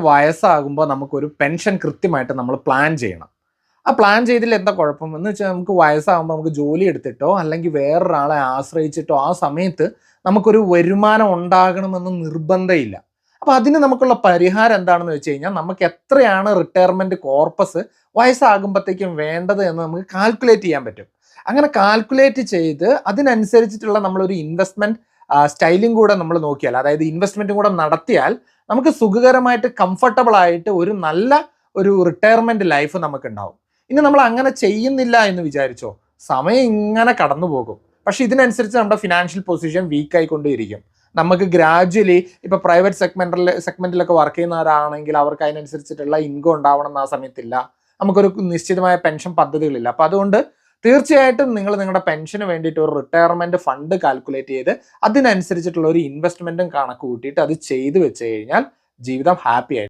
വയസ്സാകുമ്പോൾ നമുക്കൊരു പെൻഷൻ കൃത്യമായിട്ട് നമ്മൾ പ്ലാൻ ചെയ്യണം. ആ പ്ലാൻ ചെയ്തതിൽ എന്താ കുഴപ്പം എന്ന് വെച്ചാൽ നമുക്ക് വയസ്സാകുമ്പോൾ നമുക്ക് ജോലി എടുത്തിട്ടോ അല്ലെങ്കിൽ വേറൊരാളെ ആശ്രയിച്ചിട്ടോ ആ സമയത്ത് നമുക്കൊരു വരുമാനം ഉണ്ടാകണമെന്ന് നിർബന്ധമില്ല. അപ്പോൾ അതിന് നമുക്കുള്ള പരിഹാരം എന്താണെന്ന് വെച്ച് കഴിഞ്ഞാൽ നമുക്ക് എത്രയാണ് റിട്ടയർമെൻറ്റ് കോർപ്പസ് വയസ്സാകുമ്പോഴത്തേക്കും വേണ്ടത് എന്ന് നമുക്ക് കാൽക്കുലേറ്റ് ചെയ്യാൻ പറ്റും. അങ്ങനെ കാൽക്കുലേറ്റ് ചെയ്ത് അതിനനുസരിച്ചിട്ടുള്ള നമ്മളൊരു ഇൻവെസ്റ്റ്മെൻറ്റ് സ്റ്റൈലും കൂടെ നമ്മൾ നോക്കിയാൽ, അതായത് ഇൻവെസ്റ്റ്മെൻറ്റും കൂടെ നടത്തിയാൽ നമുക്ക് സുഖകരമായിട്ട് കംഫർട്ടബിൾ ആയിട്ട് ഒരു നല്ല ഒരു റിട്ടയർമെൻറ്റ് ലൈഫ് നമുക്കുണ്ടാവും. ഇനി നമ്മൾ അങ്ങനെ ചെയ്യുന്നില്ല എന്ന് വിചാരിച്ചോ, സമയം ഇങ്ങനെ കടന്നു പോകും. പക്ഷെ ഇതിനനുസരിച്ച് നമ്മുടെ ഫിനാൻഷ്യൽ പൊസിഷൻ വീക്ക് ആയിക്കൊണ്ടേയിരിക്കും. നമുക്ക് ഗ്രാജ്വലി ഇപ്പോൾ പ്രൈവറ്റ് സെഗ്മെന്റിലൊക്കെ വർക്ക് ചെയ്യുന്നവരാണെങ്കിൽ അവർക്ക് അതിനനുസരിച്ചിട്ടുള്ള ഇൻകം ഉണ്ടാവണം എന്ന് ആ സമയത്തില്ല. നമുക്കൊരു നിശ്ചിതമായ പെൻഷൻ പദ്ധതികളില്ല. അപ്പോൾ അതുകൊണ്ട് തീർച്ചയായിട്ടും നിങ്ങൾ നിങ്ങളുടെ പെൻഷന് വേണ്ടിയിട്ട് ഒരു റിട്ടയർമെൻറ്റ് ഫണ്ട് കാൽക്കുലേറ്റ് ചെയ്ത് അതിനനുസരിച്ചിട്ടുള്ള ഒരു ഇൻവെസ്റ്റ്മെൻറ്റും കണക്ക് കൂട്ടിയിട്ട് അത് ചെയ്ത് വെച്ച് കഴിഞ്ഞാൽ ജീവിതം ഹാപ്പി ആയിട്ട്